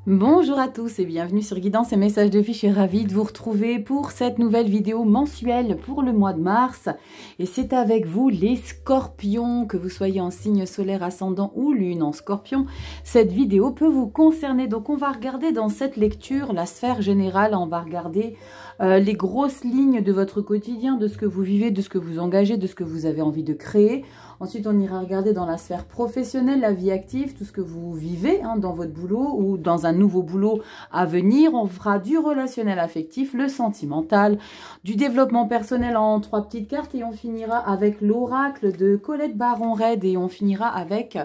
Bonjour à tous et bienvenue sur Guidance et Messages de vie. Je suis ravie de vous retrouver pour cette nouvelle vidéo mensuelle pour le mois de mars. Et c'est avec vous les scorpions, que vous soyez en signe solaire ascendant ou lune en scorpion. Cette vidéo peut vous concerner. Donc on va regarder dans cette lecture la sphère générale. On va regarder les grosses lignes de votre quotidien, de ce que vous vivez, de ce que vous engagez, de ce que vous avez envie de créer. Ensuite, on ira regarder dans la sphère professionnelle, la vie active, tout ce que vous vivez dans votre boulot ou dans un nouveau boulot à venir. On fera du relationnel affectif, le sentimental, du développement personnel en 3 petites cartes et on finira avec l'oracle de Colette Baron-Reid et on finira avec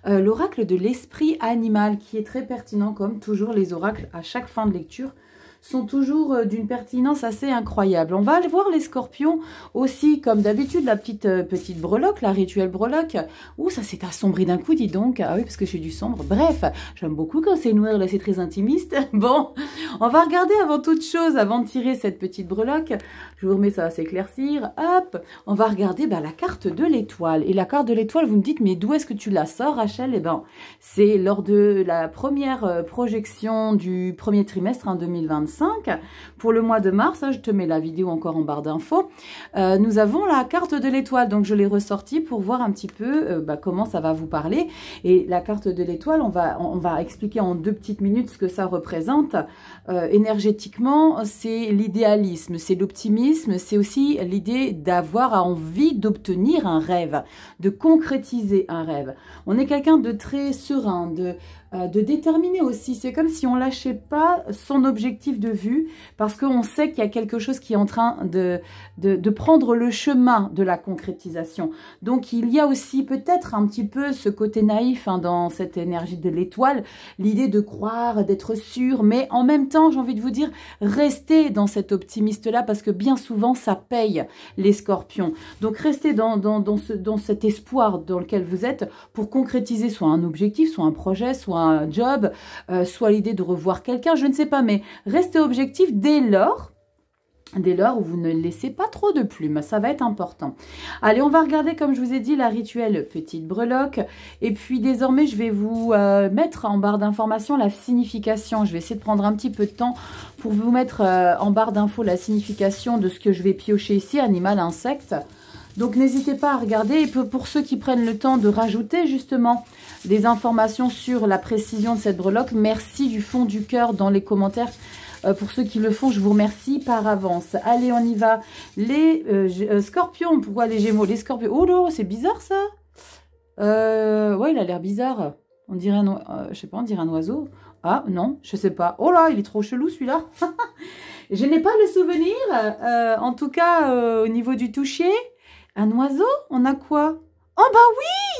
l'oracle de l'esprit animal qui est très pertinent comme toujours les oracles à chaque fin de lecture sont toujours d'une pertinence assez incroyable. On va aller voir les scorpions aussi, comme d'habitude, la petite breloque, la rituelle breloque. Ouh, ça s'est assombri d'un coup, dis donc. Ah oui, parce que j'ai du sombre. Bref, j'aime beaucoup quand c'est noir, là, c'est très intimiste. Bon, on va regarder avant toute chose, avant de tirer cette petite breloque. Je vous remets, ça va s'éclaircir. Hop, on va regarder la carte de l'étoile. Et la carte de l'étoile, vous me dites, mais d'où est-ce que tu la sors, Rachel? Eh ben, c'est lors de la première projection du premier trimestre 2025. Pour le mois de mars, je te mets la vidéo encore en barre d'infos, nous avons la carte de l'étoile, donc je l'ai ressortie pour voir un petit peu comment ça va vous parler. Et la carte de l'étoile, on va expliquer en 2 petites minutes ce que ça représente. Énergétiquement, c'est l'idéalisme, c'est l'optimisme, c'est aussi l'idée d'avoir envie d'obtenir un rêve, de concrétiser un rêve. On est quelqu'un de très serein, de déterminer aussi. C'est comme si on lâchait pas son objectif de vue parce qu'on sait qu'il y a quelque chose qui est en train de prendre le chemin de la concrétisation. Donc, il y a aussi peut-être un petit peu ce côté naïf dans cette énergie de l'étoile, l'idée de croire, d'être sûr, mais en même temps, j'ai envie de vous dire, restez dans cet optimiste-là parce que bien souvent, ça paye les scorpions. Donc, restez dans cet espoir dans lequel vous êtes pour concrétiser soit un objectif, soit un projet, soit un job, soit l'idée de revoir quelqu'un, je ne sais pas, mais restez objectif dès lors où vous ne laissez pas trop de plumes, ça va être important. Allez, on va regarder, comme je vous ai dit, la rituelle petite breloque. Et puis, désormais, je vais vous mettre en barre d'information la signification. Je vais essayer de prendre un petit peu de temps pour vous mettre en barre d'infos la signification de ce que je vais piocher ici, animal, insecte. Donc, n'hésitez pas à regarder. Et pour ceux qui prennent le temps de rajouter, justement, des informations sur la précision de cette breloque, merci du fond du cœur dans les commentaires. Pour ceux qui le font, je vous remercie par avance. Allez, on y va. Les scorpions, pourquoi les gémeaux? Les scorpions. Oh là, c'est bizarre ça. Ouais, il a l'air bizarre. On dirait je sais pas, on dirait un oiseau. Ah non, je sais pas. Oh là, il est trop chelou celui-là. Je n'ai pas le souvenir. En tout cas, au niveau du toucher, un oiseau, on a quoi? Oh bah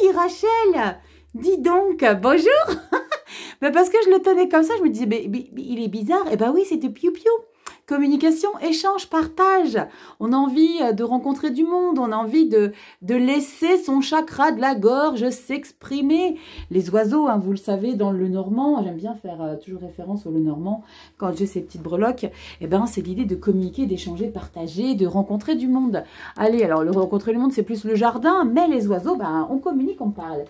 oui, Rachel. Dis donc, bonjour. Parce que je le tenais comme ça, je me disais, mais il est bizarre. Et oui, c'était piou-piou. Communication, échange, partage. On a envie de rencontrer du monde. On a envie de laisser son chakra de la gorge s'exprimer. Les oiseaux, vous le savez, dans le normand, j'aime bien faire toujours référence au le normand, quand j'ai ces petites breloques, c'est l'idée de communiquer, d'échanger, de partager, de rencontrer du monde. Allez, alors le rencontrer du monde, c'est plus le jardin, mais les oiseaux, on communique, on parle.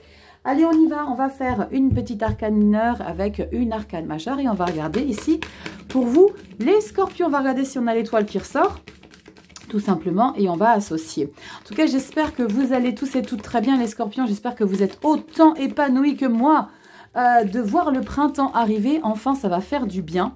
Allez, on y va, on va faire une petite arcane mineure avec une arcane majeure et on va regarder ici, pour vous, les scorpions. On va regarder si on a l'étoile qui ressort, tout simplement, et on va associer. En tout cas, j'espère que vous allez tous et toutes très bien, les scorpions. J'espère que vous êtes autant épanouis que moi de voir le printemps arriver. Enfin, ça va faire du bien.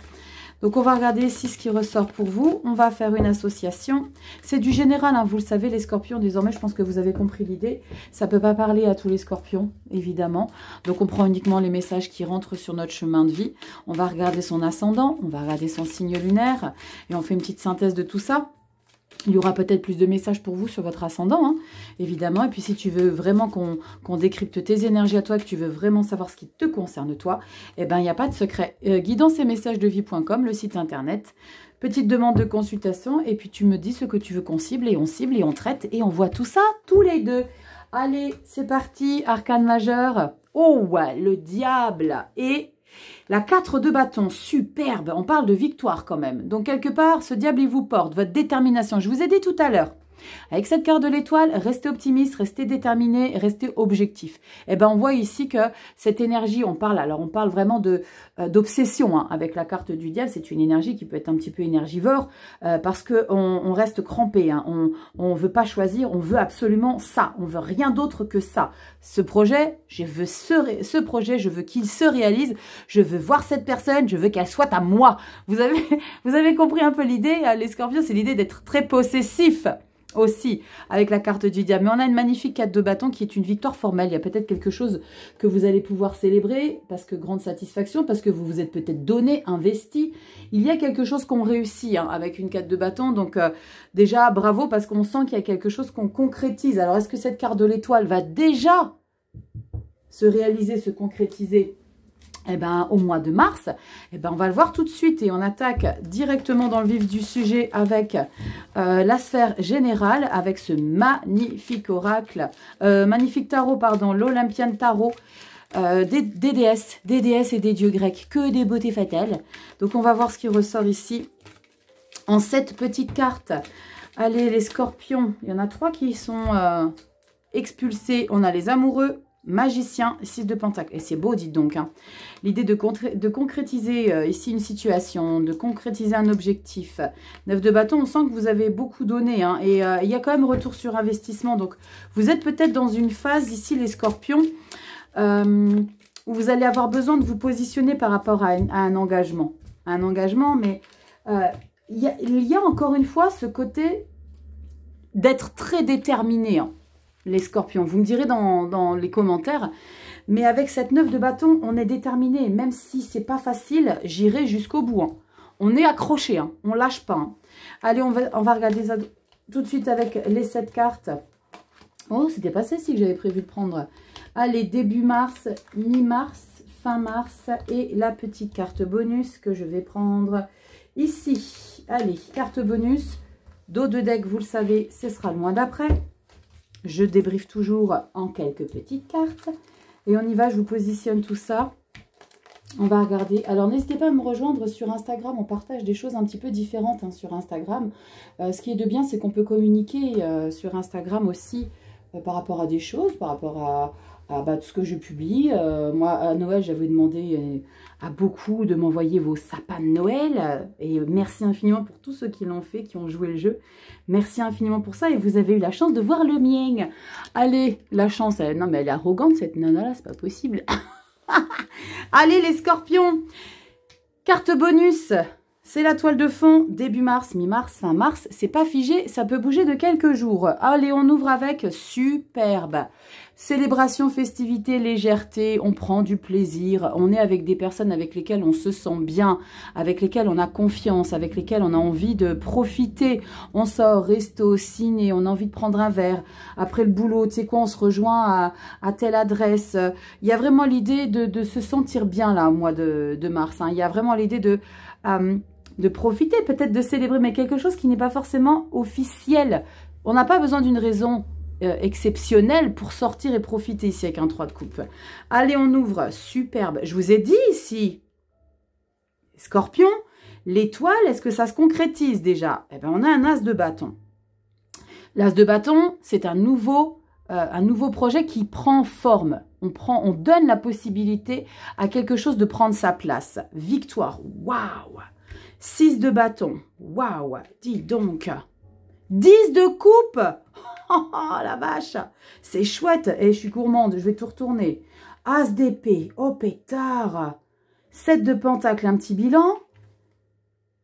Donc, on va regarder ici ce qui ressort pour vous. On va faire une association. C'est du général, vous le savez, les scorpions. Désormais, je pense que vous avez compris l'idée. Ça ne peut pas parler à tous les scorpions, évidemment. Donc, on prend uniquement les messages qui rentrent sur notre chemin de vie. On va regarder son ascendant. On va regarder son signe lunaire. Et on fait une petite synthèse de tout ça. Il y aura peut-être plus de messages pour vous sur votre ascendant, évidemment. Et puis, si tu veux vraiment qu'on décrypte tes énergies à toi, que tu veux vraiment savoir ce qui te concerne toi, il n'y a pas de secret. Guidance et messages de vie.com, le site internet. Petite demande de consultation. Et puis, tu me dis ce que tu veux qu'on cible et on traite. Et on voit tout ça tous les deux. Allez, c'est parti. Arcane majeur. Oh, ouais, le diable. Et la 4 de bâton, superbe. On parle de victoire quand même. Donc, quelque part, ce diable, il vous porte. Votre détermination. Je vous ai dit tout à l'heure. Avec cette carte de l'étoile, restez optimiste, restez déterminé, restez objectif. Et ben on voit ici que cette énergie, on parle vraiment d'obsession hein, avec la carte du diable. C'est une énergie qui peut être un petit peu énergivore parce que on reste crampé. Hein, on veut pas choisir, on veut absolument ça. On veut rien d'autre que ça. Ce projet, je veux qu'il se réalise. Je veux voir cette personne, je veux qu'elle soit à moi. Vous avez compris un peu l'idée, les scorpions, c'est l'idée d'être très possessif aussi avec la carte du diable. Mais on a une magnifique 4 de bâton qui est une victoire formelle. Il y a peut-être quelque chose que vous allez pouvoir célébrer parce que grande satisfaction, parce que vous vous êtes peut-être donné, investi. Il y a quelque chose qu'on réussit hein, avec une 4 de bâton. Donc déjà, bravo parce qu'on sent qu'il y a quelque chose qu'on concrétise. Alors, est-ce que cette carte de l'étoile va déjà se réaliser, se concrétiser eh ben, au mois de mars, eh ben, on va le voir tout de suite et on attaque directement dans le vif du sujet avec la sphère générale, avec ce magnifique oracle, magnifique tarot, pardon, l'Olympian Tarot, des déesses et des dieux grecs, que des beautés fatales. Donc on va voir ce qui ressort ici en cette petite carte. Allez, les scorpions, il y en a 3 qui sont expulsés. On a les amoureux, magicien, 6 de pentacle. Et c'est beau, dites donc. Hein. L'idée de concrétiser ici une situation, de concrétiser un objectif. 9 de bâton, on sent que vous avez beaucoup donné. Hein, et il y a quand même retour sur investissement. Donc, vous êtes peut-être dans une phase ici, les scorpions, où vous allez avoir besoin de vous positionner par rapport à un engagement. Un engagement, mais il y a encore une fois ce côté d'être très déterminé. Hein. Les scorpions, vous me direz dans les commentaires, mais avec cette 9 de bâton, on est déterminé, même si c'est pas facile, j'irai jusqu'au bout. Hein. On est accroché, hein. On lâche pas. Hein. Allez, on va regarder ça tout de suite avec les 7 cartes. Oh, c'était pas celle-ci que j'avais prévu de prendre. Allez, début mars, mi-mars, fin mars et la petite carte bonus que je vais prendre ici. Allez, carte bonus, dos de deck, vous le savez, ce sera le mois d'après. Je débriefe toujours en quelques petites cartes. Et on y va, je vous positionne tout ça. On va regarder. Alors, n'hésitez pas à me rejoindre sur Instagram. On partage des choses un petit peu différentes hein, sur Instagram. Ce qui est de bien, c'est qu'on peut communiquer sur Instagram aussi par rapport à des choses, par rapport à tout ce que je publie. Moi, à Noël, j'avais demandé à beaucoup de m'envoyer vos sapins de Noël. Et merci infiniment pour tous ceux qui l'ont fait, qui ont joué le jeu. Merci infiniment pour ça. Et vous avez eu la chance de voir le mien. Allez, la chance. Non, mais elle est arrogante, cette nana-là. C'est pas possible. Allez, les scorpions. Carte bonus. C'est la toile de fond. Début mars, mi-mars, fin mars. C'est pas figé. Ça peut bouger de quelques jours. Allez, on ouvre avec superbe. Célébration, festivité, légèreté, on prend du plaisir, on est avec des personnes avec lesquelles on se sent bien, avec lesquelles on a confiance, avec lesquelles on a envie de profiter. On sort, resto, ciné, on a envie de prendre un verre. Après le boulot, tu sais quoi, on se rejoint à telle adresse. Il y a vraiment l'idée de se sentir bien là, au mois de mars. Hein. Il y a vraiment l'idée de profiter, peut-être de célébrer, mais quelque chose qui n'est pas forcément officiel. On n'a pas besoin d'une raison exceptionnel pour sortir et profiter ici avec un 3 de coupe. Allez, on ouvre. Superbe. Je vous ai dit ici, Scorpion, l'étoile, est-ce que ça se concrétise déjà? Eh bien, on a un as de bâton. L'as de bâton, c'est un nouveau projet qui prend forme. On donne la possibilité à quelque chose de prendre sa place. Victoire. Waouh! 6 de bâton. Waouh! Dis donc. 10 de coupe. Oh, la vache, c'est chouette. Et je suis gourmande, je vais tout retourner. As d'épée, oh pétard. 7 de pentacle, un petit bilan.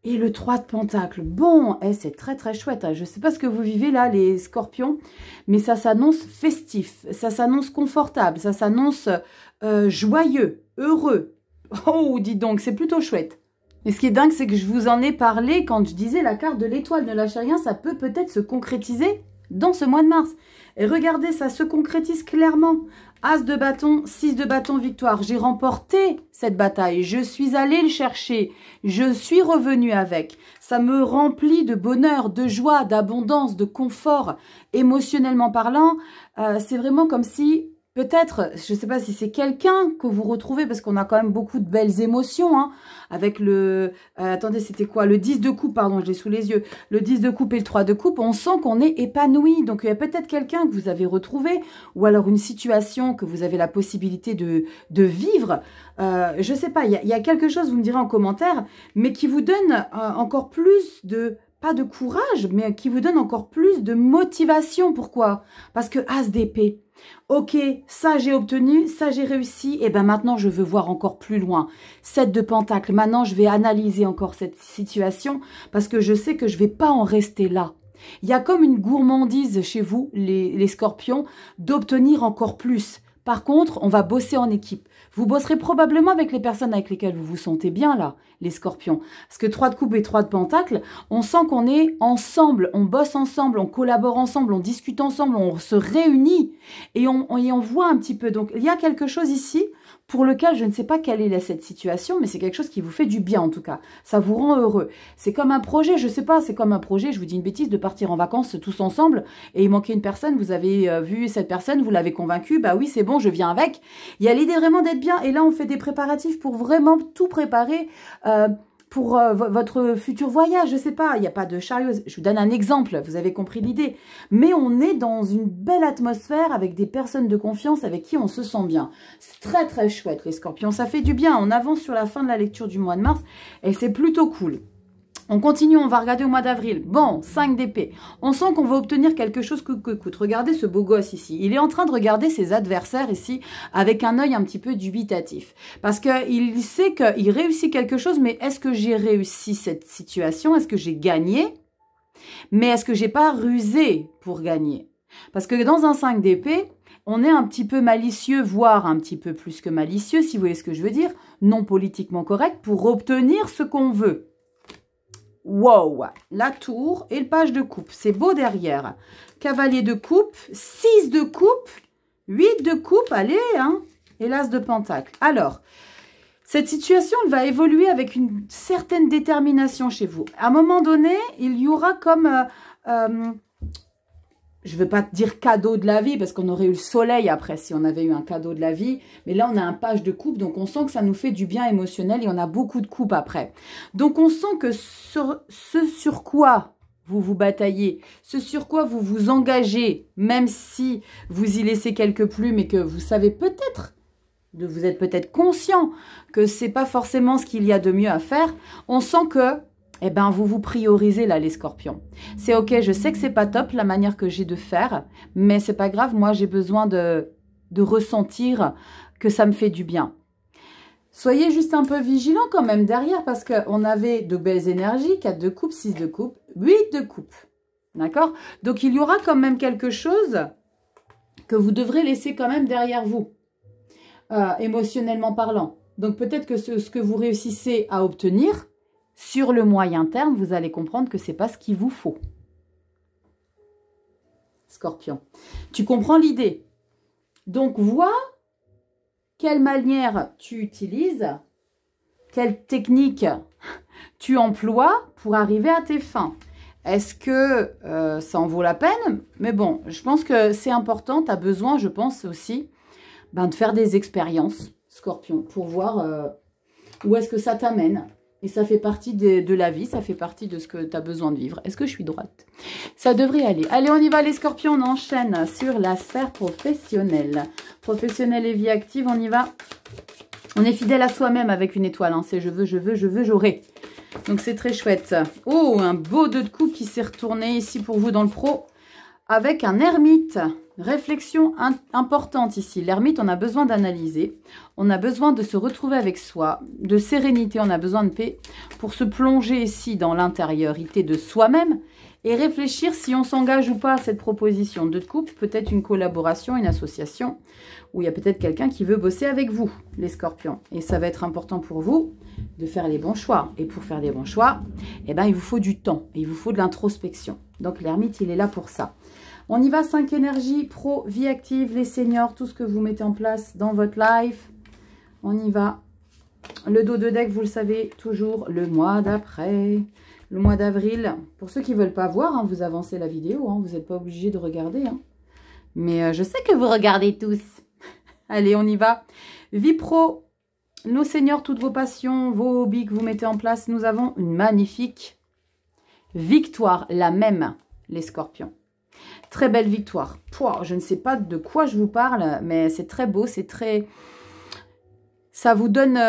Et le 3 de pentacle. Bon, c'est très très chouette. Je ne sais pas ce que vous vivez là, les scorpions, mais ça s'annonce festif, ça s'annonce confortable, ça s'annonce joyeux, heureux. Oh, dis donc, c'est plutôt chouette. Et ce qui est dingue, c'est que je vous en ai parlé quand je disais la carte de l'étoile, ne lâchez rien, ça peut peut-être se concrétiser dans ce mois de mars. Et regardez, ça se concrétise clairement. As de bâton, 6 de bâton, victoire. J'ai remporté cette bataille. Je suis allée le chercher. Je suis revenue avec. Ça me remplit de bonheur, de joie, d'abondance, de confort. Émotionnellement parlant, c'est vraiment comme si peut-être, je ne sais pas si c'est quelqu'un que vous retrouvez, parce qu'on a quand même beaucoup de belles émotions, hein, avec le... attendez, c'était quoi? Le 10 de coupe, pardon, je l'ai sous les yeux. Le 10 de coupe et le 3 de coupe, on sent qu'on est épanoui. Donc, il y a peut-être quelqu'un que vous avez retrouvé, ou alors une situation que vous avez la possibilité de vivre. Je ne sais pas, il y a quelque chose, vous me direz en commentaire, mais qui vous donne encore plus de... pas de courage, mais qui vous donne encore plus de motivation. Pourquoi? Parce que As d'épée. Ok, ça j'ai obtenu, ça j'ai réussi, et ben maintenant je veux voir encore plus loin. 7 de pentacle, maintenant je vais analyser encore cette situation parce que je sais que je ne vais pas en rester là. Il y a comme une gourmandise chez vous, les scorpions, d'obtenir encore plus. Par contre, on va bosser en équipe. Vous bosserez probablement avec les personnes avec lesquelles vous vous sentez bien là, les scorpions. Parce que 3 de coupe et 3 de pentacle, on sent qu'on est ensemble, on bosse ensemble, on collabore ensemble, on discute ensemble, on se réunit et on voit un petit peu. Donc, il y a quelque chose ici pour lequel je ne sais pas quelle est cette situation, mais c'est quelque chose qui vous fait du bien en tout cas. Ça vous rend heureux. C'est comme un projet, je ne sais pas, c'est comme un projet, je vous dis une bêtise, de partir en vacances tous ensemble et il manquait une personne, vous avez vu cette personne, vous l'avez convaincue, bah oui c'est bon, je viens avec. Il y a l'idée vraiment d'être bien et là on fait des préparatifs pour vraiment tout préparer pour votre futur voyage, je sais pas, il n'y a pas de chariot, je vous donne un exemple, vous avez compris l'idée. Mais on est dans une belle atmosphère avec des personnes de confiance avec qui on se sent bien. C'est très très chouette les scorpions, ça fait du bien. On avance sur la fin de la lecture du mois de mars et c'est plutôt cool. On continue, on va regarder au mois d'avril. Bon, 5 d'épée. On sent qu'on va obtenir quelque chose que coûte. Regardez ce beau gosse ici. Il est en train de regarder ses adversaires ici avec un œil un petit peu dubitatif. Parce qu'il sait qu'il réussit quelque chose, mais est-ce que j'ai réussi cette situation? Est-ce que j'ai gagné? Mais est-ce que j'ai pas rusé pour gagner? Parce que dans un 5 d'épée, on est un petit peu malicieux, voire un petit peu plus que malicieux, si vous voyez ce que je veux dire, non politiquement correct, pour obtenir ce qu'on veut. Wow, la tour et le page de coupe, c'est beau derrière. Cavalier de coupe, 6 de coupe, 8 de coupe, allez, hein, et l'as de pentacle. Alors, cette situation, elle va évoluer avec une certaine détermination chez vous. À un moment donné, il y aura comme... je ne veux pas dire cadeau de la vie, parce qu'on aurait eu le soleil après si on avait eu un cadeau de la vie. Mais là, on a un page de coupe, donc on sent que ça nous fait du bien émotionnel et on a beaucoup de coupes après. Donc, on sent que ce sur quoi vous vous bataillez, ce sur quoi vous vous engagez, même si vous y laissez quelques plumes et que vous savez peut-être, vous êtes peut-être conscient que ce n'est pas forcément ce qu'il y a de mieux à faire, on sent que... eh bien, vous vous priorisez là, les scorpions. C'est ok, je sais que c'est pas top la manière que j'ai de faire, mais c'est pas grave, moi j'ai besoin de ressentir que ça me fait du bien. Soyez juste un peu vigilants quand même derrière, parce qu'on avait de belles énergies, 4 de coupe, 6 de coupe, 8 de coupe. D'accord? Donc il y aura quand même quelque chose que vous devrez laisser quand même derrière vous, émotionnellement parlant. Donc peut-être que ce que vous réussissez à obtenir, sur le moyen terme, vous allez comprendre que ce n'est pas ce qu'il vous faut. Scorpion. Tu comprends l'idée. Donc, vois quelle manière tu utilises, quelle technique tu emploies pour arriver à tes fins. Est-ce que ça en vaut la peine? Mais bon, je pense que c'est important. Tu as besoin, je pense aussi, de faire des expériences, Scorpion, pour voir où est-ce que ça t'amène. Et ça fait partie de la vie, ça fait partie de ce que tu as besoin de vivre. Est-ce que je suis droite? Ça devrait aller. Allez, on y va les scorpions, on enchaîne sur la sphère professionnelle. Professionnelle et vie active, on y va. On est fidèle à soi-même avec une étoile. Hein. C'est je veux, j'aurai. Donc c'est très chouette. Oh, un beau 2 de coupe qui s'est retourné ici pour vous dans le pro. Avec un ermite. Réflexion importante ici. L'ermite, on a besoin d'analyser. On a besoin de se retrouver avec soi, de sérénité, on a besoin de paix pour se plonger ici dans l'intériorité de soi-même et réfléchir si on s'engage ou pas à cette proposition. 2 de coupe, peut-être une collaboration, une association, où il y a peut-être quelqu'un qui veut bosser avec vous, les scorpions. Et ça va être important pour vous de faire les bons choix. Et pour faire les bons choix, eh ben, il vous faut du temps, et il vous faut de l'introspection. Donc l'ermite, il est là pour ça. On y va, 5 énergies, pro, vie active, les seniors, tout ce que vous mettez en place dans votre life. On y va. Le dos de deck, vous le savez, toujours le mois d'après, le mois d'avril. Pour ceux qui ne veulent pas voir, hein, vous avancez la vidéo, hein, vous n'êtes pas obligé de regarder. Hein. Mais je sais que vous regardez tous. Allez, on y va. Vie pro, nos seigneurs, toutes vos passions, vos hobbies que vous mettez en place. Nous avons une magnifique victoire, la même, les scorpions. Très belle victoire. Pouah, je ne sais pas de quoi je vous parle, mais c'est très beau, c'est très... Ça vous donne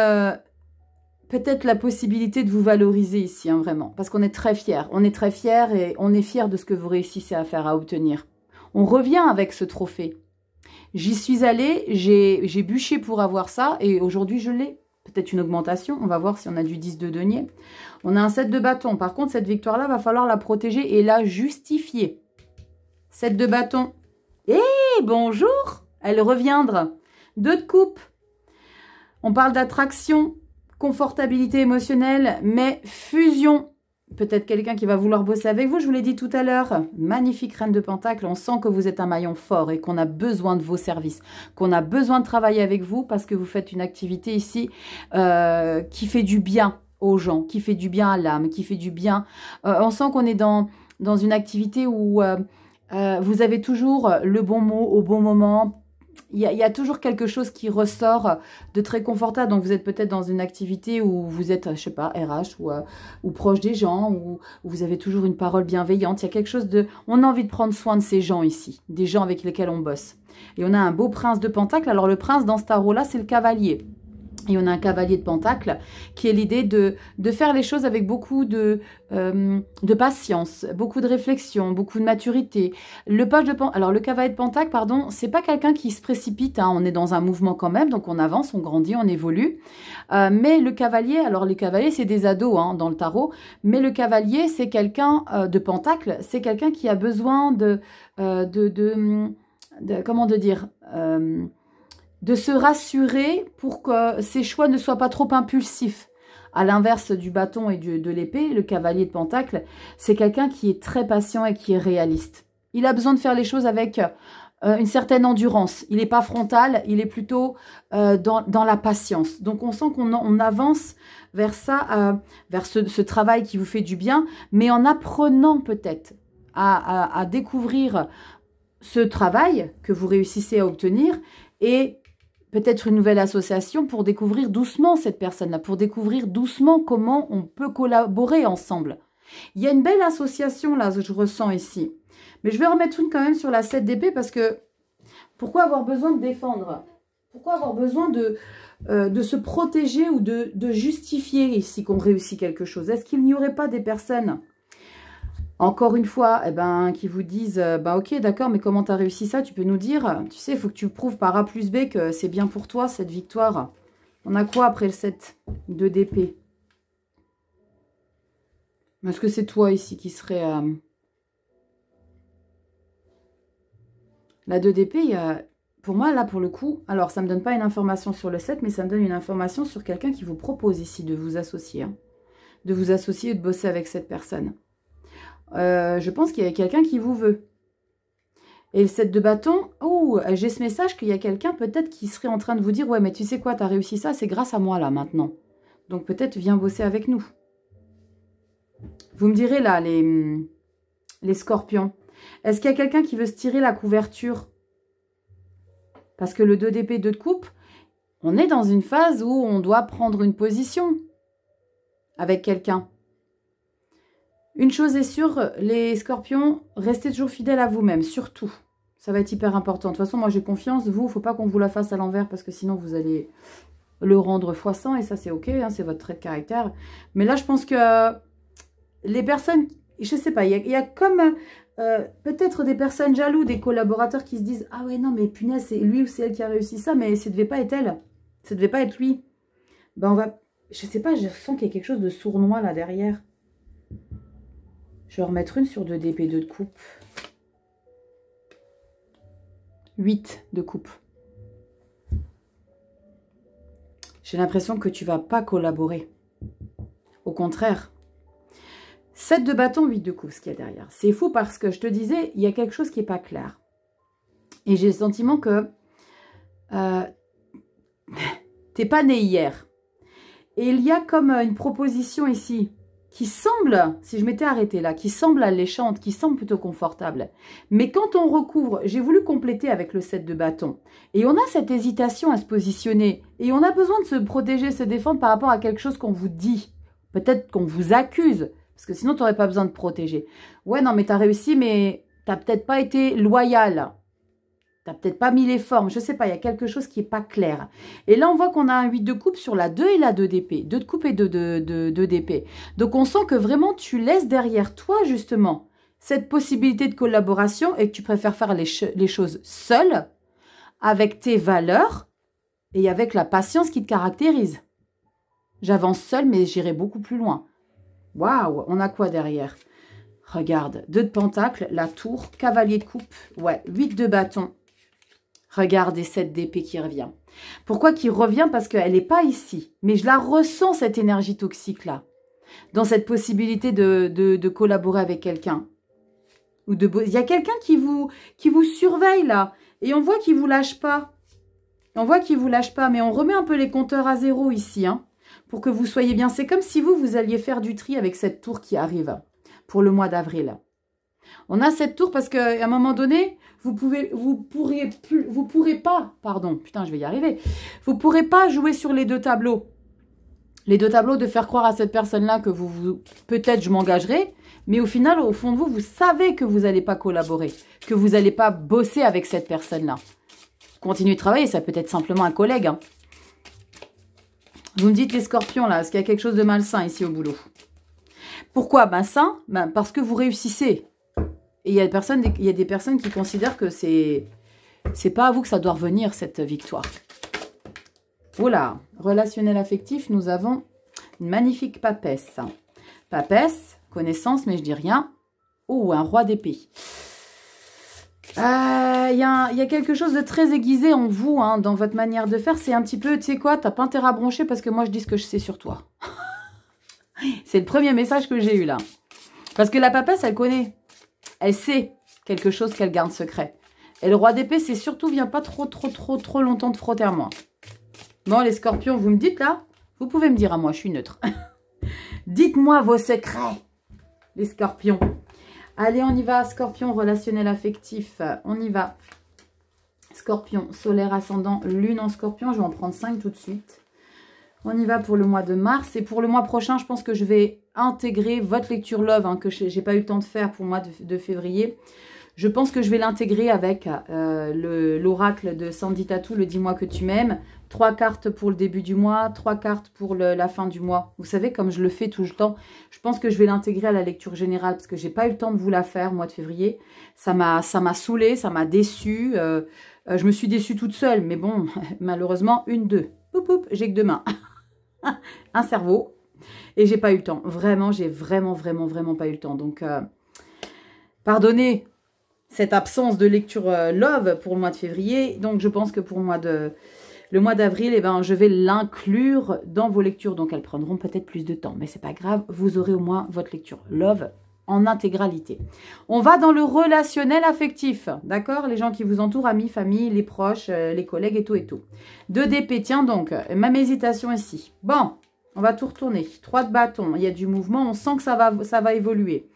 peut-être la possibilité de vous valoriser ici, hein, vraiment. Parce qu'on est très fiers. On est très fiers et on est fiers de ce que vous réussissez à faire, à obtenir. On revient avec ce trophée. J'y suis allée, j'ai bûché pour avoir ça et aujourd'hui je l'ai. Peut-être une augmentation, on va voir si on a du 10 de denier. On a un 7 de bâton. Par contre, cette victoire-là, va falloir la protéger et la justifier. 7 de bâton. Eh, bonjour, elle reviendra. 2 de coupe. On parle d'attraction, confortabilité émotionnelle, mais fusion. Peut-être quelqu'un qui va vouloir bosser avec vous, je vous l'ai dit tout à l'heure. Magnifique reine de pentacle, on sent que vous êtes un maillon fort et qu'on a besoin de vos services, qu'on a besoin de travailler avec vous parce que vous faites une activité ici qui fait du bien aux gens, qui fait du bien à l'âme, qui fait du bien. On sent qu'on est dans une activité où vous avez toujours le bon mot au bon moment. Il y a toujours quelque chose qui ressort de très confortable. Donc, vous êtes peut-être dans une activité où vous êtes, je sais pas, RH ou proche des gens, où vous avez toujours une parole bienveillante. Il y a quelque chose de... On a envie de prendre soin de ces gens ici, des gens avec lesquels on bosse. Et on a un beau prince de pentacle. Alors, le prince, dans ce tarot-là, c'est le cavalier. Et on a un cavalier de pentacle qui est l'idée de faire les choses avec beaucoup de patience, beaucoup de réflexion, beaucoup de maturité. Alors le cavalier de pentacle, pardon, c'est pas quelqu'un qui se précipite, hein, on est dans un mouvement quand même, donc on avance, on grandit, on évolue. Mais le cavalier, alors les cavaliers c'est des ados hein, dans le tarot, mais le cavalier c'est quelqu'un de pentacle, c'est quelqu'un qui a besoin de se rassurer pour que ses choix ne soient pas trop impulsifs. À l'inverse du bâton et de l'épée, le cavalier de pentacle, c'est quelqu'un qui est très patient et qui est réaliste. Il a besoin de faire les choses avec une certaine endurance. Il n'est pas frontal, il est plutôt dans la patience. Donc on sent qu'on avance vers ça, vers ce travail qui vous fait du bien, mais en apprenant peut-être à découvrir ce travail que vous réussissez à obtenir et peut-être une nouvelle association pour découvrir doucement cette personne-là, pour découvrir doucement comment on peut collaborer ensemble. Il y a une belle association là, je ressens ici. Mais je vais remettre une quand même sur la 7 d'épée parce que pourquoi avoir besoin de défendre? Pourquoi avoir besoin de se protéger ou de justifier ici qu'on réussit quelque chose? Est-ce qu'il n'y aurait pas des personnes... Encore une fois, eh ben, qui vous disent ok, d'accord, mais comment tu as réussi ça? Tu peux nous dire, tu sais, il faut que tu prouves par A plus B que c'est bien pour toi, cette victoire. On a quoi après le 7 de d'épée? Est-ce que c'est toi ici qui serait... La 2 d'épée, il y a... Pour moi, là, pour le coup, alors ça ne me donne pas une information sur le 7, mais ça me donne une information sur quelqu'un qui vous propose ici de vous associer. Hein. De vous associer et de bosser avec cette personne. Je pense qu'il y a quelqu'un qui vous veut. Et le 7 de bâton, oh, j'ai ce message qu'il y a quelqu'un peut-être qui serait en train de vous dire, ouais, mais tu sais quoi, tu as réussi ça, c'est grâce à moi là maintenant. Donc peut-être viens bosser avec nous. Vous me direz là, les scorpions, est-ce qu'il y a quelqu'un qui veut se tirer la couverture? Parce que le 2 d'épée, 2 de coupe, on est dans une phase où on doit prendre une position avec quelqu'un. Une chose est sûre, les scorpions, restez toujours fidèles à vous-même, surtout. Ça va être hyper important. De toute façon, moi j'ai confiance. Vous, il ne faut pas qu'on vous la fasse à l'envers parce que sinon vous allez le rendre x100 et ça c'est ok, hein, c'est votre trait de caractère. Mais là, je pense que les personnes, je ne sais pas, il y a comme peut-être des personnes jaloux, des collaborateurs qui se disent « Ah ouais, non, mais punaise, c'est lui ou c'est elle qui a réussi ça, mais ça ne devait pas être elle. Ça ne devait pas être lui. » Ben on va, je ne sais pas, je sens qu'il y a quelque chose de sournois là derrière. Je vais remettre une sur 2 d'épée, 2 de coupe. 8 de coupe. J'ai l'impression que tu ne vas pas collaborer. Au contraire. 7 de bâton, 8 de coupe, ce qu'il y a derrière. C'est fou parce que je te disais, il y a quelque chose qui n'est pas clair. Et j'ai le sentiment que t'es pas né hier. Et il y a comme une proposition ici qui semble, si je m'étais arrêtée là, qui semble alléchante, qui semble plutôt confortable. Mais quand on recouvre, j'ai voulu compléter avec le 7 de bâton. Et on a cette hésitation à se positionner. Et on a besoin de se protéger, se défendre par rapport à quelque chose qu'on vous dit. Peut-être qu'on vous accuse. Parce que sinon, tu n'aurais pas besoin de protéger. Ouais, non, mais tu as réussi, mais tu n'as peut-être pas été loyal. Tu n'as peut-être pas mis les formes. Je ne sais pas, il y a quelque chose qui n'est pas clair. Et là, on voit qu'on a un 8 de coupe sur la 2 et la 2 d'épée. 2 de coupe et 2 d'épée. Donc, on sent que vraiment, tu laisses derrière toi, justement, cette possibilité de collaboration et que tu préfères faire les choses seul, avec tes valeurs et avec la patience qui te caractérise. J'avance seul, mais j'irai beaucoup plus loin. Waouh, on a quoi derrière? Regarde, 2 de pentacle, la tour, cavalier de coupe, ouais, 8 de bâton. Regardez, 7 d'épée qui revient. Pourquoi qui revient? Parce qu'elle n'est pas ici. Mais je la ressens, cette énergie toxique-là. Dans cette possibilité de collaborer avec quelqu'un. Il y a quelqu'un qui vous surveille, là. Et on voit qu'il ne vous lâche pas. On voit qu'il ne vous lâche pas. Mais on remet un peu les compteurs à zéro ici, hein, pour que vous soyez bien. C'est comme si vous alliez faire du tri avec cette tour qui arrive pour le mois d'avril. On a cette tour parce qu'à un moment donné, vous pourrez pas, pardon, putain, je vais y arriver. Vous pourrez pas jouer sur les 2 tableaux. Les 2 tableaux de faire croire à cette personne-là que peut-être je m'engagerai, mais au final, au fond de vous, vous savez que vous n'allez pas collaborer, que vous n'allez pas bosser avec cette personne-là. Continuez de travailler, ça peut être simplement un collègue. Hein. Vous me dites les scorpions, là, est-ce qu'il y a quelque chose de malsain ici au boulot? Pourquoi malsain? Parce que vous réussissez. Et il y a des personnes qui considèrent que c'est pas à vous que ça doit revenir, cette victoire. Voilà, relationnel affectif, nous avons une magnifique papesse. Papesse, connaissance, mais je dis rien. Oh, un roi d'épée. Il y a quelque chose de très aiguisé en vous, hein, dans votre manière de faire. C'est un petit peu, tu sais quoi, t'as pas intérêt à broncher parce que moi, je dis ce que je sais sur toi. C'est le premier message que j'ai eu là. Parce que la papesse, elle connaît. Elle sait quelque chose qu'elle garde secret. Et le roi d'épée, c'est surtout, viens pas trop longtemps de frotter à moi. Bon, les scorpions, vous me dites là? Vous pouvez me dire à moi, je suis neutre. Dites-moi vos secrets, les scorpions. Allez, on y va, scorpion, relationnel affectif. On y va. Scorpion, solaire, ascendant, lune en scorpion. Je vais en prendre 5 tout de suite. On y va pour le mois de mars. Et pour le mois prochain, je pense que je vais intégrer votre lecture love, hein, que je n'ai pas eu le temps de faire pour le mois de février. Je pense que je vais l'intégrer avec l'oracle de Sandy Tattoo, le dis-moi que tu m'aimes. 3 cartes pour le début du mois, 3 cartes pour la fin du mois. Vous savez, comme je le fais tout le temps, je pense que je vais l'intégrer à la lecture générale parce que j'ai pas eu le temps de vous la faire, mois de février. Ça m'a saoulée, ça m'a déçue. Je me suis déçue toute seule, mais bon, malheureusement, 1, 2. Poup, poup, j'ai que 2 mains. Un cerveau. Et j'ai pas eu le temps. Vraiment, j'ai vraiment pas eu le temps. Donc, pardonnez cette absence de lecture love pour le mois de février. Donc, je pense que pour le mois d'avril, eh ben, je vais l'inclure dans vos lectures. Donc, elles prendront peut-être plus de temps. Mais c'est pas grave. Vous aurez au moins votre lecture love en intégralité. On va dans le relationnel affectif. D'accord? Les gens qui vous entourent, amis, famille, les proches, les collègues et tout et tout. 2 d'épée. Tiens donc, même hésitation ici. Bon, on va tout retourner. 3 de bâton. Il y a du mouvement. On sent que ça va évoluer.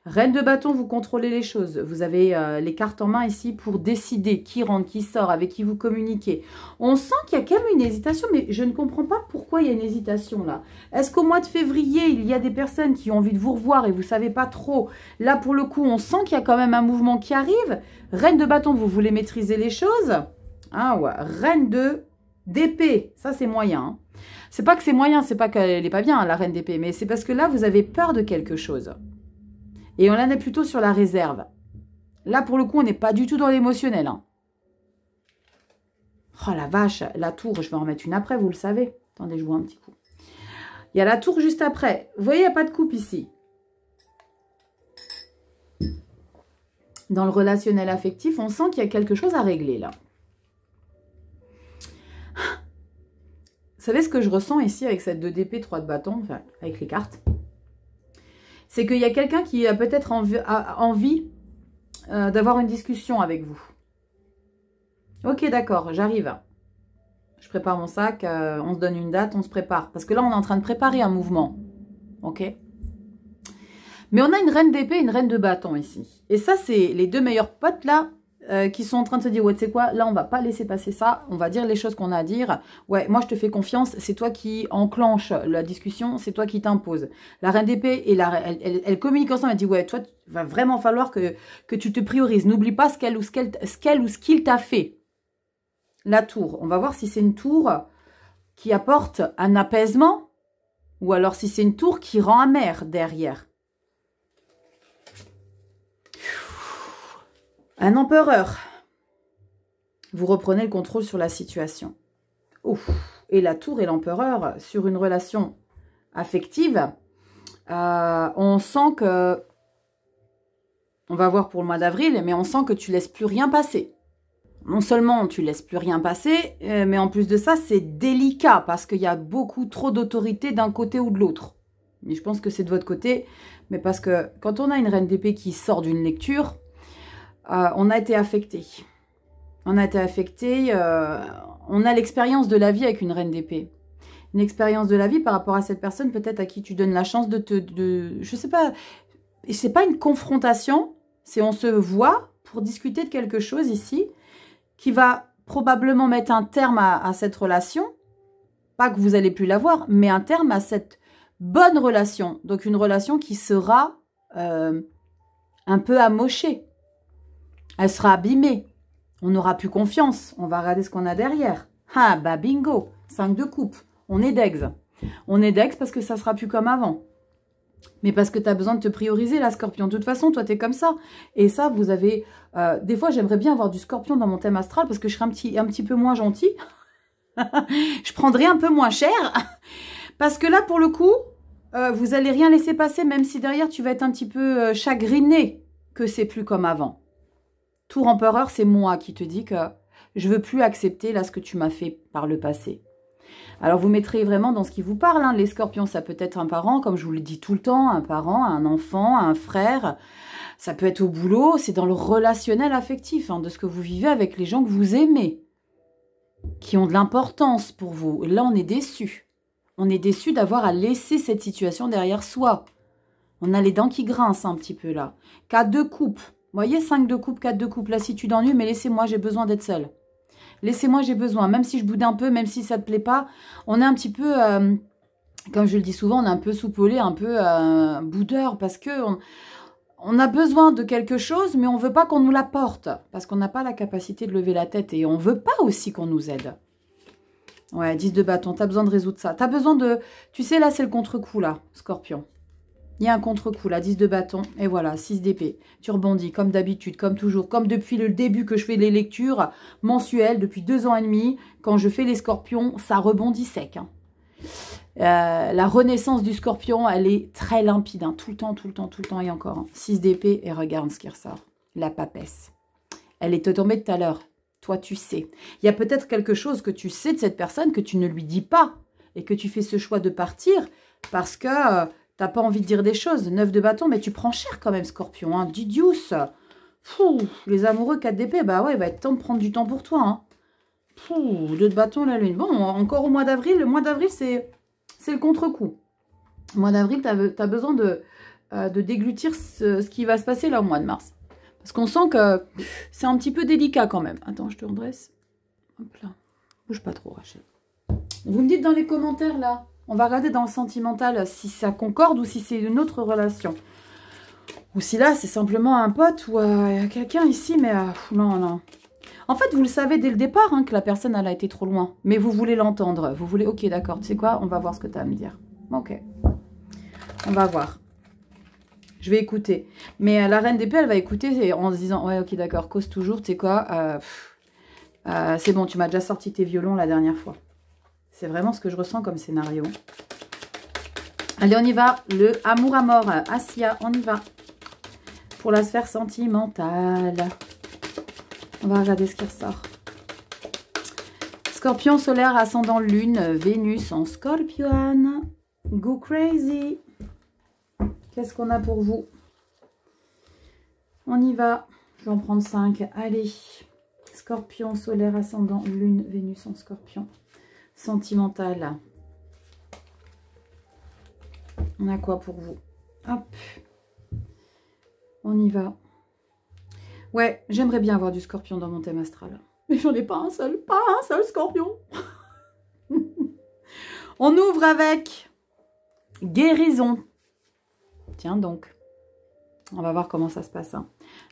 Reine de bâton, vous contrôlez les choses. Vous avez les cartes en main ici pour décider qui rentre, qui sort, avec qui vous communiquez. On sent qu'il y a quand même une hésitation, mais je ne comprends pas pourquoi il y a une hésitation là. Est-ce qu'au mois de février, il y a des personnes qui ont envie de vous revoir et vous ne savez pas trop? Là, pour le coup, on sent qu'il y a quand même un mouvement qui arrive. Reine de bâton, vous voulez maîtriser les choses. Ah ouais, reine d'épée, ça c'est moyen. Hein. C'est pas que c'est moyen, c'est pas qu'elle n'est pas bien, hein, la reine d'épée, mais c'est parce que là, vous avez peur de quelque chose. Et on en est plutôt sur la réserve. Là, pour le coup, on n'est pas du tout dans l'émotionnel. Hein. Oh la vache, la tour, je vais en mettre une après, vous le savez. Attendez, je vois un petit coup. Il y a la tour juste après. Vous voyez, il n'y a pas de coupe ici. Dans le relationnel affectif, on sent qu'il y a quelque chose à régler là. Vous savez ce que je ressens ici avec cette 2 d'épée, 3 de bâton, enfin, avec les cartes? C'est qu'il y a quelqu'un qui a peut-être envie d'avoir une discussion avec vous. Ok, d'accord, j'arrive. Je prépare mon sac, on se donne une date, on se prépare. Parce que là, on est en train de préparer un mouvement. Ok? Mais on a une reine d'épée et une reine de bâton ici. Et ça, c'est les deux meilleurs potes là qui sont en train de se dire, ouais, tu sais quoi, là, on va pas laisser passer ça. On va dire les choses qu'on a à dire. Ouais, moi, je te fais confiance. C'est toi qui enclenche la discussion. C'est toi qui t'impose. La reine d'épée, et elle communique ensemble. Elle dit, ouais, toi, il va vraiment falloir que tu te priorises. N'oublie pas ce qu'elle ou ce qu'il t'a fait. La tour. On va voir si c'est une tour qui apporte un apaisement ou alors si c'est une tour qui rend amer derrière. Un empereur. Vous reprenez le contrôle sur la situation. Ouf. Et la tour et l'empereur, sur une relation affective, on sent que, on va voir pour le mois d'avril, mais on sent que tu laisses plus rien passer. Non seulement tu laisses plus rien passer, mais en plus de ça, c'est délicat parce qu'il y a beaucoup trop d'autorité d'un côté ou de l'autre. Mais je pense que c'est de votre côté, mais parce que quand on a une reine d'épée qui sort d'une lecture, on a été affecté. On a été affecté, on a l'expérience de la vie avec une reine d'épée. Une expérience de la vie par rapport à cette personne, peut-être à qui tu donnes la chance je sais pas, c'est pas une confrontation, c'est on se voit pour discuter de quelque chose ici, qui va probablement mettre un terme à cette relation. Pas que vous allez plus l'avoir, mais un terme à cette bonne relation. Donc une relation qui sera un peu amochée. Elle sera abîmée. On n'aura plus confiance. On va regarder ce qu'on a derrière. Ah, bah bingo. 5 de coupe. On est d'ex. On est d'ex parce que ça sera plus comme avant. Mais parce que tu as besoin de te prioriser, la Scorpion. De toute façon, toi, tu es comme ça. Et ça, vous avez... des fois, j'aimerais bien avoir du Scorpion dans mon thème astral parce que je serais un petit peu moins gentil. Je prendrais un peu moins cher. Parce que là, pour le coup, vous allez rien laisser passer, même si derrière, tu vas être un petit peu chagriné que c'est plus comme avant. Tour empereur, c'est moi qui te dis que je veux plus accepter là ce que tu m'as fait par le passé. Alors, vous mettrez vraiment dans ce qui vous parle. Hein. Les scorpions, ça peut être un parent, comme je vous le dis tout le temps, un parent, un enfant, un frère. Ça peut être au boulot, c'est dans le relationnel affectif, hein, de ce que vous vivez avec les gens que vous aimez, qui ont de l'importance pour vous. Et là, on est déçu. On est déçu d'avoir à laisser cette situation derrière soi. On a les dents qui grincent un petit peu là. 4 de coupe. Vous voyez, 5 de coupe, 4 de coupe. Là, si tu t'ennuies, mais laissez-moi, j'ai besoin d'être seule. Laissez-moi, j'ai besoin. Même si je boude un peu, même si ça ne te plaît pas, on est un petit peu, comme je le dis souvent, on est un peu soupolé, un peu boudeur, parce que on a besoin de quelque chose, mais on ne veut pas qu'on nous l'apporte, parce qu'on n'a pas la capacité de lever la tête, et on ne veut pas aussi qu'on nous aide. Ouais, 10 de bâton, tu as besoin de résoudre ça. Tu as besoin de... Tu sais, là, c'est le contre-coup, là, Scorpion. Il y a un contre-coup, là, 10 de bâton, et voilà, 6 d'épée. Tu rebondis, comme d'habitude, comme toujours, comme depuis le début que je fais les lectures mensuelles, depuis 2 ans et demi, quand je fais les scorpions, ça rebondit sec. Hein. La renaissance du scorpion, elle est très limpide, hein, tout le temps, tout le temps, tout le temps, et encore. Hein. 6 d'épée, et regarde ce qui ressort, la papesse. Elle est tombée tout à l'heure, toi tu sais. Il y a peut-être quelque chose que tu sais de cette personne que tu ne lui dis pas, et que tu fais ce choix de partir, parce que... T'as pas envie de dire des choses. 9 de bâton, mais tu prends cher quand même, Scorpion. Hein. Didius. Fou, les amoureux 4 d'épée, bah ouais, il va être temps de prendre du temps pour toi. Hein. Fou, 2 de bâton, la lune. Bon, encore au mois d'avril. Le mois d'avril, c'est le contre-coup. Au mois d'avril, t'as besoin de déglutir ce qui va se passer là au mois de mars. Parce qu'on sent que c'est un petit peu délicat quand même. Attends, je te redresse. Hop là. Bouge pas trop, Rachel. Vous me dites dans les commentaires là. On va regarder dans le sentimental si ça concorde ou si c'est une autre relation. Ou si là, c'est simplement un pote ou quelqu'un ici, mais non, non. En fait, vous le savez dès le départ hein, que la personne, elle a été trop loin. Mais vous voulez l'entendre. Vous voulez, ok, d'accord, tu sais quoi, on va voir ce que tu as à me dire. Ok. On va voir. Je vais écouter. Mais la reine d'épée, elle va écouter en se disant, ouais, ok, d'accord, cause toujours, tu sais quoi, c'est bon, tu m'as déjà sorti tes violons la dernière fois. C'est vraiment ce que je ressens comme scénario. Allez, on y va. Le amour à mort. Asia, on y va. Pour la sphère sentimentale. On va regarder ce qui ressort. Scorpion solaire, ascendant lune, Vénus en scorpion. Go crazy. Qu'est-ce qu'on a pour vous? On y va. Je vais en prendre 5. Allez. Scorpion solaire, ascendant lune, Vénus en scorpion. Sentimental. On a quoi pour vous? Hop. On y va. Ouais, j'aimerais bien avoir du scorpion dans mon thème astral. Mais j'en ai pas un seul scorpion. On ouvre avec guérison. Tiens donc. On va voir comment ça se passe. Hein.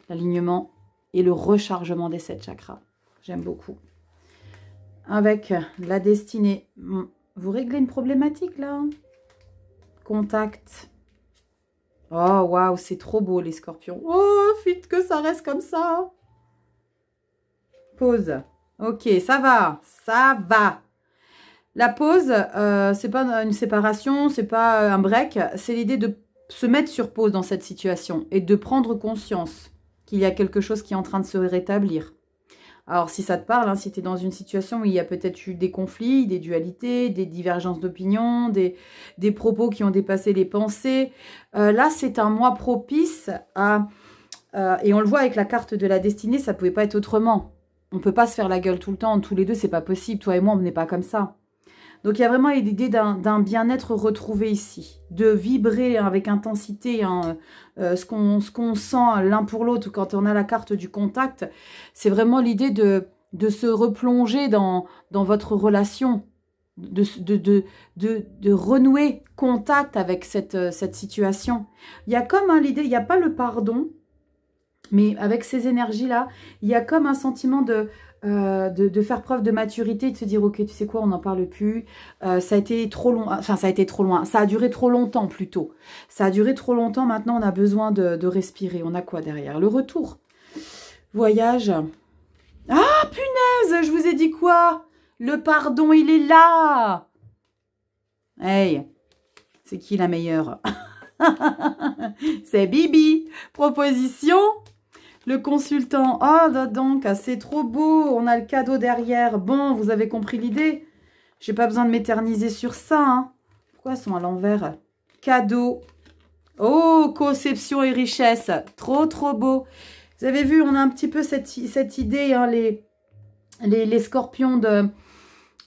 L'alignement et le rechargement des 7 chakras. J'aime beaucoup. Avec la destinée. Vous réglez une problématique là. Contact. Oh, waouh, c'est trop beau les scorpions. Oh, vite que ça reste comme ça. Pause. Ok, ça va. Ça va. La pause, c'est pas une séparation, c'est pas un break. C'est l'idée de se mettre sur pause dans cette situation et de prendre conscience qu'il y a quelque chose qui est en train de se rétablir. Alors, si ça te parle, hein, si tu es dans une situation où il y a peut-être eu des conflits, des dualités, des divergences d'opinion, des propos qui ont dépassé les pensées, là, c'est un mois propice à... et on le voit avec la carte de la destinée, ça ne pouvait pas être autrement. On ne peut pas se faire la gueule tout le temps, tous les deux, c'est pas possible. Toi et moi, on n'est pas comme ça. Donc, il y a vraiment l'idée d'un bien-être retrouvé ici, de vibrer avec intensité hein, ce qu'on sent l'un pour l'autre quand on a la carte du contact. C'est vraiment l'idée de se replonger dans votre relation, de renouer contact avec cette situation. Il y a comme hein, l'idée, il n'y a pas le pardon, mais avec ces énergies-là, il y a comme un sentiment de faire preuve de maturité, de se dire, ok, tu sais quoi, on n'en parle plus, ça a été trop long, enfin ça a été trop loin, ça a duré trop longtemps plutôt, ça a duré trop longtemps, maintenant on a besoin de respirer, on a quoi derrière? Le retour, voyage, ah punaise, je vous ai dit quoi? Le pardon, il est là. Hey, c'est qui la meilleure? C'est Bibi, proposition. Le consultant, oh donc, c'est trop beau, on a le cadeau derrière. Bon, vous avez compris l'idée. J'ai pas besoin de m'éterniser sur ça. Hein. Pourquoi elles sont à l'envers? Cadeau. Oh, conception et richesse. Trop, trop beau. Vous avez vu, on a un petit peu cette idée, hein, les scorpions,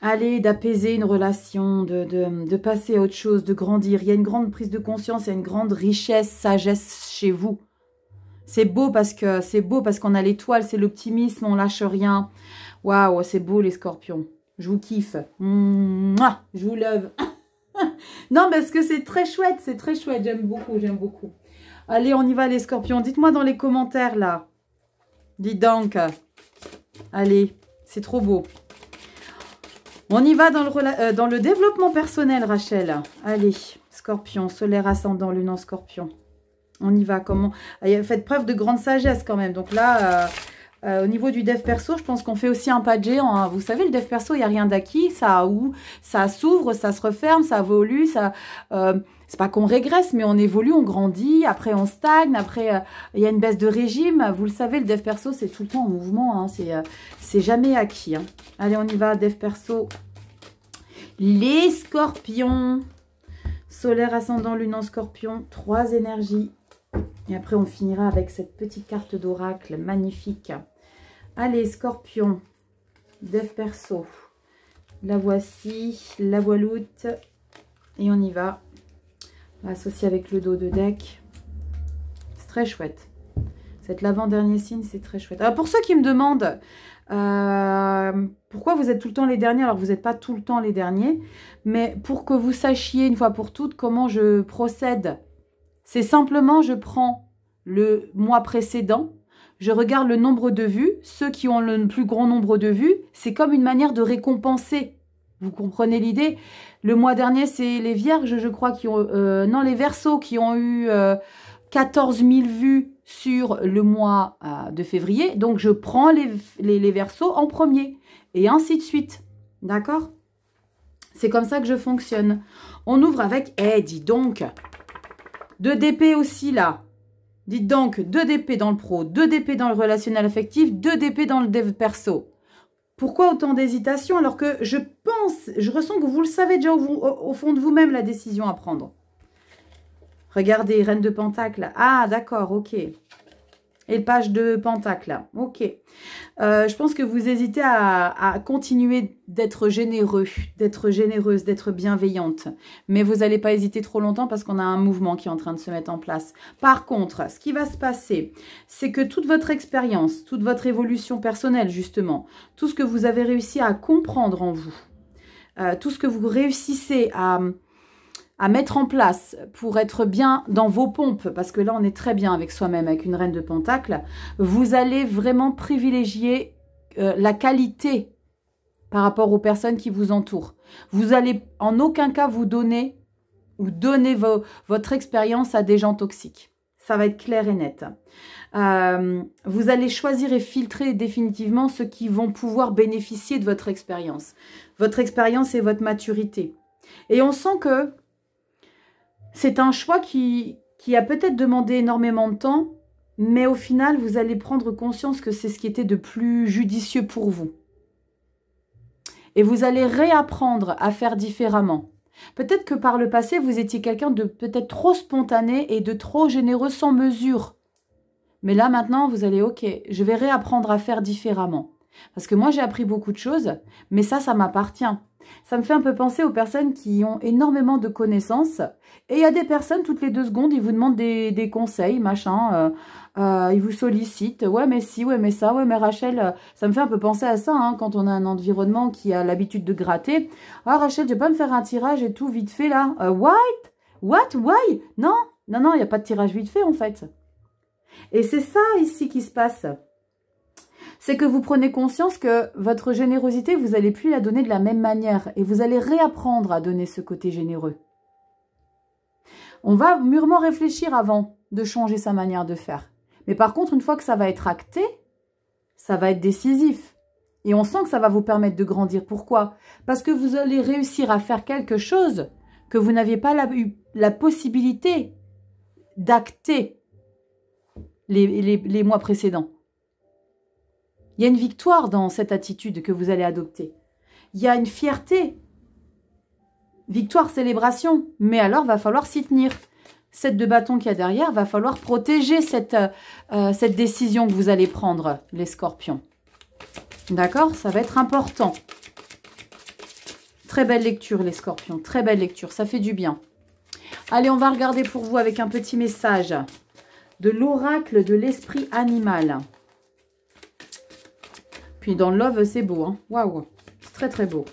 d'apaiser une relation, de passer à autre chose, de grandir. Il y a une grande prise de conscience, il y a une grande richesse, sagesse chez vous. C'est beau parce qu'on a l'étoile, c'est l'optimisme, on lâche rien. Waouh, c'est beau les scorpions. Je vous kiffe. Mouah, je vous love. Non, parce que c'est très chouette, j'aime beaucoup, j'aime beaucoup. Allez, on y va les scorpions. Dites-moi dans les commentaires là. Dites donc. Allez, c'est trop beau. On y va dans le développement personnel, Rachel. Allez, scorpion, solaire ascendant, lune en scorpion. On y va, comment? Faites preuve de grande sagesse quand même. Donc là, au niveau du dev perso, je pense qu'on fait aussi un pas de géant. Hein. Vous savez, le dev perso, il n'y a rien d'acquis. Ça s'ouvre, ça se referme, ça évolue. C'est pas qu'on régresse, mais on évolue, on grandit. Après, on stagne. Après, il y a une baisse de régime. Vous le savez, le dev perso, c'est tout le temps en mouvement. Hein. C'est jamais acquis. Hein. Allez, on y va, dev perso. Les scorpions. Solaire, ascendant, lune en scorpion. 3 énergies. Et après, on finira avec cette petite carte d'oracle magnifique. Allez, scorpion, dev perso. La voici, la voiloute. Et on y va. On va associer avec le dos de deck. C'est très chouette. Cette l'avant-dernier signe, c'est très chouette. Alors, pour ceux qui me demandent pourquoi vous êtes tout le temps les derniers, alors vous n'êtes pas tout le temps les derniers, mais pour que vous sachiez une fois pour toutes comment je procède. C'est simplement, je prends le mois précédent, je regarde le nombre de vues. Ceux qui ont le plus grand nombre de vues, c'est comme une manière de récompenser. Vous comprenez l'idée? Le mois dernier, c'est les Vierges, je crois, qui ont... non, les Verseaux qui ont eu 14 000 vues sur le mois de février. Donc, je prends les Verseaux en premier. Et ainsi de suite. D'accord? C'est comme ça que je fonctionne. On ouvre avec... Eh, dis donc 2 DP aussi, là. Dites donc, 2 DP dans le pro, 2 DP dans le relationnel affectif, 2 DP dans le dev perso. Pourquoi autant d'hésitation alors que je pense, je ressens que vous le savez déjà au fond de vous-même la décision à prendre. Regardez, Reine de Pentacle. Ah, d'accord, ok. Et le page de Pentacle. Ok. Je pense que vous hésitez à continuer d'être généreux, d'être généreuse, d'être bienveillante. Mais vous n'allez pas hésiter trop longtemps parce qu'on a un mouvement qui est en train de se mettre en place. Par contre, ce qui va se passer, c'est que toute votre expérience, toute votre évolution personnelle, justement, tout ce que vous avez réussi à comprendre en vous, tout ce que vous réussissez à mettre en place pour être bien dans vos pompes, parce que là, on est très bien avec soi-même, avec une reine de Pentacle, vous allez vraiment privilégier la qualité par rapport aux personnes qui vous entourent. Vous allez en aucun cas vous donner ou donner votre expérience à des gens toxiques. Ça va être clair et net. Vous allez choisir et filtrer définitivement ceux qui vont pouvoir bénéficier de votre expérience. Votre expérience et votre maturité. Et on sent que c'est un choix qui a peut-être demandé énormément de temps, mais au final, vous allez prendre conscience que c'est ce qui était de plus judicieux pour vous. Et vous allez réapprendre à faire différemment. Peut-être que par le passé, vous étiez quelqu'un de peut-être trop spontané et de trop généreux sans mesure. Mais là, maintenant, vous allez, ok, je vais réapprendre à faire différemment. Parce que moi, j'ai appris beaucoup de choses, mais ça m'appartient. Ça me fait un peu penser aux personnes qui ont énormément de connaissances. Et il y a des personnes, toutes les 2 secondes, ils vous demandent des conseils, machin. Ils vous sollicitent. Ouais, mais si, ouais, mais ça, ouais, mais Rachel, ça me fait un peu penser à ça, hein, quand on a un environnement qui a l'habitude de gratter. Ah, Rachel, tu peux pas me faire un tirage et tout vite fait, là? What? Why? Non, il n'y a pas de tirage vite fait, en fait. Et c'est ça, ici, qui se passe. C'est que vous prenez conscience que votre générosité, vous n'allez plus la donner de la même manière. Et vous allez réapprendre à donner ce côté généreux. On va mûrement réfléchir avant de changer sa manière de faire. Mais par contre, une fois que ça va être acté, ça va être décisif. Et on sent que ça va vous permettre de grandir. Pourquoi? Parce que vous allez réussir à faire quelque chose que vous n'aviez pas eu la possibilité d'acter les mois précédents. Il y a une victoire dans cette attitude que vous allez adopter. Il y a une fierté. Victoire, célébration. Mais alors, va falloir s'y tenir. Cette de bâton qu'il y a derrière, va falloir protéger cette décision que vous allez prendre, les scorpions. D'accord? Ça va être important. Très belle lecture, les scorpions. Très belle lecture. Ça fait du bien. Allez, on va regarder pour vous avec un petit message de l'oracle de l'esprit animal. Puis dans le love, c'est beau. Hein. Waouh, c'est très très beau.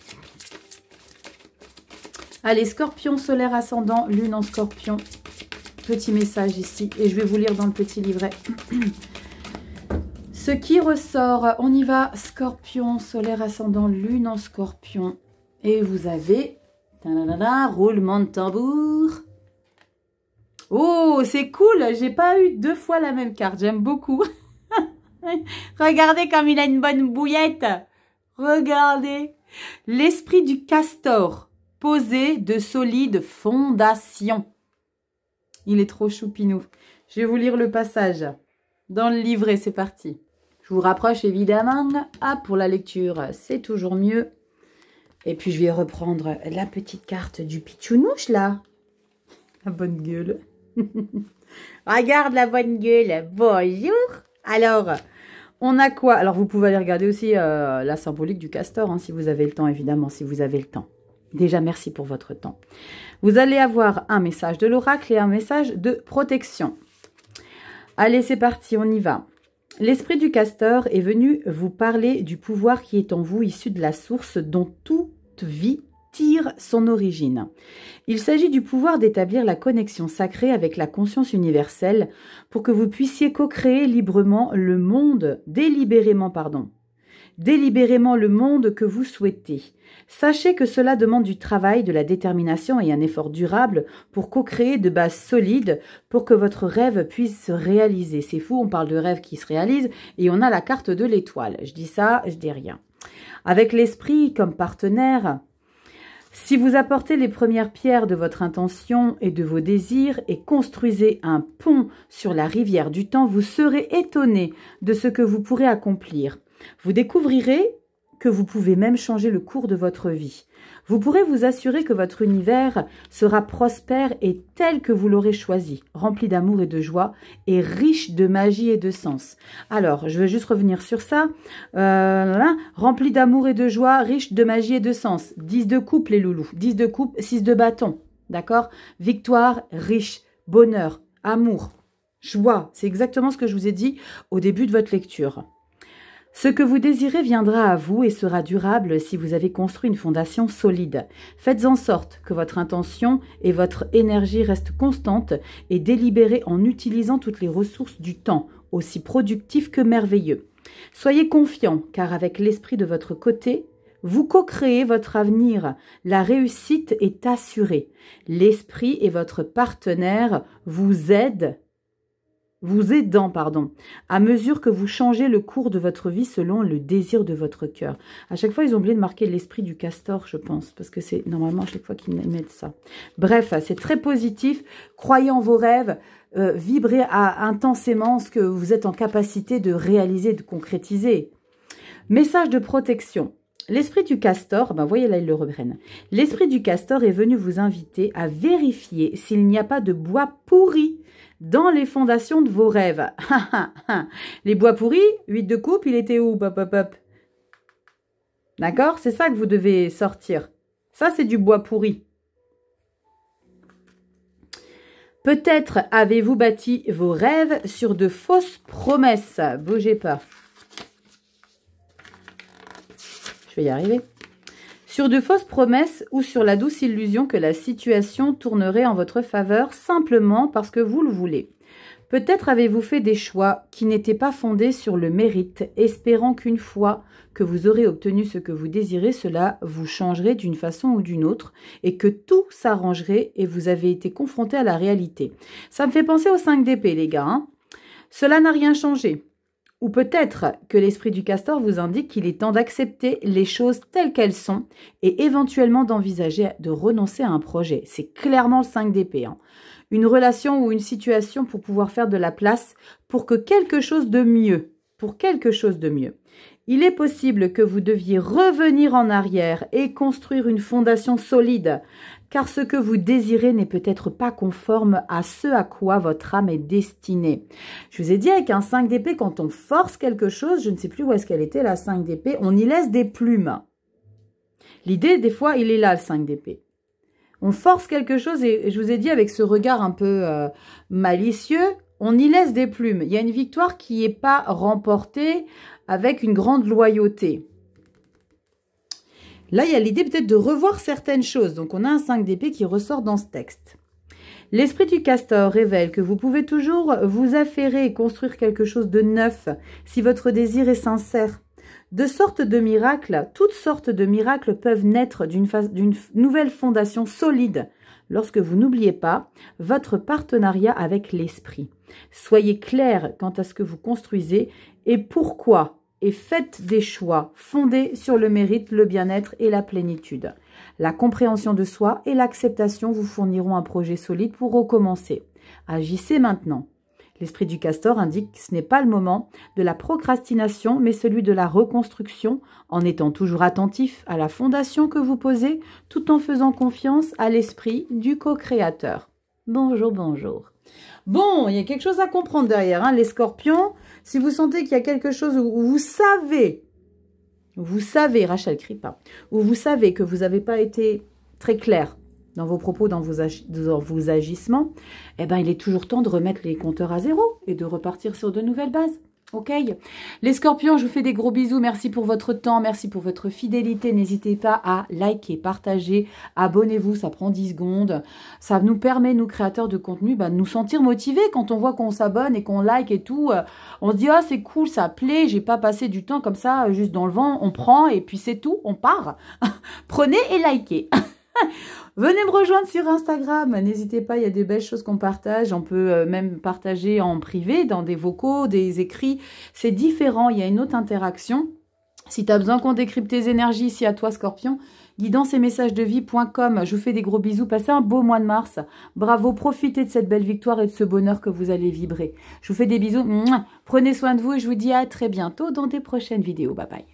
Allez, scorpion, solaire ascendant, lune en scorpion. Petit message ici. Et je vais vous lire dans le petit livret. Ce qui ressort, on y va. Scorpion, solaire ascendant, lune en scorpion. Et vous avez... roulement de tambour. Oh, c'est cool. J'ai pas eu 2 fois la même carte. J'aime beaucoup. Regardez comme il a une bonne bouillette. Regardez. L'esprit du castor. Posé de solides fondations. Il est trop choupinou. Je vais vous lire le passage. Dans le livret, c'est parti. Je vous rapproche évidemment. Ah, pour la lecture, c'est toujours mieux. Et puis, je vais reprendre la petite carte du pitchounouche, là. La bonne gueule. Regarde la bonne gueule. Bonjour. Alors... on a quoi? Alors, vous pouvez aller regarder aussi la symbolique du castor, hein, si vous avez le temps, évidemment, si vous avez le temps. Déjà, merci pour votre temps. Vous allez avoir un message de l'oracle et un message de protection. Allez, c'est parti, on y va. L'esprit du castor est venu vous parler du pouvoir qui est en vous, issu de la source dont toute vie tire son origine. Il s'agit du pouvoir d'établir la connexion sacrée avec la conscience universelle pour que vous puissiez co-créer librement le monde, délibérément le monde que vous souhaitez. Sachez que cela demande du travail, de la détermination et un effort durable pour co-créer de bases solides pour que votre rêve puisse se réaliser. C'est fou, on parle de rêve qui se réalise et on a la carte de l'étoile. Je dis ça, je dis rien. Avec l'esprit comme partenaire, si vous apportez les premières pierres de votre intention et de vos désirs et construisez un pont sur la rivière du temps, vous serez étonné de ce que vous pourrez accomplir. Vous découvrirez que vous pouvez même changer le cours de votre vie. Vous pourrez vous assurer que votre univers sera prospère et tel que vous l'aurez choisi, rempli d'amour et de joie et riche de magie et de sens. Alors, je vais juste revenir sur ça. Rempli d'amour et de joie, riche de magie et de sens. 10 de coupe, les loulous. 10 de coupe, 6 de bâton. D'accord? Victoire, riche, bonheur, amour, joie. C'est exactement ce que je vous ai dit au début de votre lecture. Ce que vous désirez viendra à vous et sera durable si vous avez construit une fondation solide. Faites en sorte que votre intention et votre énergie restent constantes et délibérées en utilisant toutes les ressources du temps, aussi productifs que merveilleux. Soyez confiants, car avec l'esprit de votre côté, vous co-créez votre avenir. La réussite est assurée. L'esprit et votre partenaire vous aidant, à mesure que vous changez le cours de votre vie selon le désir de votre cœur. À chaque fois, ils ont oublié de marquer l'esprit du castor, je pense, parce que c'est normalement à chaque fois qu'ils mettent ça. Bref, c'est très positif. Croyez en vos rêves, vibrez intensément ce que vous êtes en capacité de réaliser, de concrétiser. Message de protection. L'esprit du castor, voyez là, ils le reprennent. L'esprit du castor est venu vous inviter à vérifier s'il n'y a pas de bois pourri dans les fondations de vos rêves. Les bois pourris, 8 de coupe, il était où? D'accord? C'est ça que vous devez sortir. Ça, c'est du bois pourri. Peut-être avez-vous bâti vos rêves sur de fausses promesses. Bougez pas. Je vais y arriver. Sur de fausses promesses ou sur la douce illusion que la situation tournerait en votre faveur simplement parce que vous le voulez. Peut-être avez-vous fait des choix qui n'étaient pas fondés sur le mérite, espérant qu'une fois que vous aurez obtenu ce que vous désirez, cela vous changerait d'une façon ou d'une autre et que tout s'arrangerait et vous avez été confronté à la réalité. Ça me fait penser aux 5 d'épée, les gars. Cela n'a rien changé. Ou peut-être que l'esprit du castor vous indique qu'il est temps d'accepter les choses telles qu'elles sont et éventuellement d'envisager de renoncer à un projet. C'est clairement le 5 d'épée. Une relation ou une situation pour pouvoir faire de la place pour quelque chose de mieux. Il est possible que vous deviez revenir en arrière et construire une fondation solide, car ce que vous désirez n'est peut-être pas conforme à ce à quoi votre âme est destinée. Je vous ai dit, avec un 5 d'épée, quand on force quelque chose, je ne sais plus où est-ce qu'elle était, la 5 d'épée, on y laisse des plumes. L'idée, des fois, il est là, le 5 d'épée. On force quelque chose, et je vous ai dit, avec ce regard un peu malicieux, on y laisse des plumes. Il y a une victoire qui n'est pas remportée avec une grande loyauté. Là, il y a l'idée peut-être de revoir certaines choses. Donc, on a un 5 d'épée qui ressort dans ce texte. L'esprit du castor révèle que vous pouvez toujours vous affairer et construire quelque chose de neuf si votre désir est sincère. Toutes sortes de miracles peuvent naître d'une nouvelle fondation solide lorsque vous n'oubliez pas votre partenariat avec l'esprit. Soyez clair quant à ce que vous construisez et pourquoi, et faites des choix fondés sur le mérite, le bien-être et la plénitude. La compréhension de soi et l'acceptation vous fourniront un projet solide pour recommencer. Agissez maintenant. L'esprit du castor indique que ce n'est pas le moment de la procrastination, mais celui de la reconstruction, en étant toujours attentif à la fondation que vous posez, tout en faisant confiance à l'esprit du co-créateur. Bonjour, bonjour. Bon, il y a quelque chose à comprendre derrière, les scorpions. Si vous sentez qu'il y a quelque chose où vous savez, Rachel crie pas, où vous savez que vous n'avez pas été très clair dans vos propos, dans vos agissements, eh ben, il est toujours temps de remettre les compteurs à zéro et de repartir sur de nouvelles bases. Ok, les scorpions, je vous fais des gros bisous. Merci pour votre temps, merci pour votre fidélité. N'hésitez pas à liker, partager, abonnez-vous, ça prend 10 secondes. Ça nous permet, nous créateurs de contenu, de nous sentir motivés quand on voit qu'on s'abonne et qu'on like et tout. On se dit, ah, c'est cool, ça plaît, j'ai pas passé du temps comme ça, juste dans le vent. On prend et puis c'est tout, on part. Prenez et likez. Venez me rejoindre sur Instagram, n'hésitez pas, il y a des belles choses qu'on partage, on peut même partager en privé, dans des vocaux, des écrits, c'est différent, il y a une autre interaction. Si tu as besoin qu'on décrypte tes énergies, ici à toi Scorpion, guidanceetmessagesdevie.com, je vous fais des gros bisous, passez un beau mois de mars, bravo, profitez de cette belle victoire et de ce bonheur que vous allez vibrer. Je vous fais des bisous, prenez soin de vous et je vous dis à très bientôt dans des prochaines vidéos, bye bye.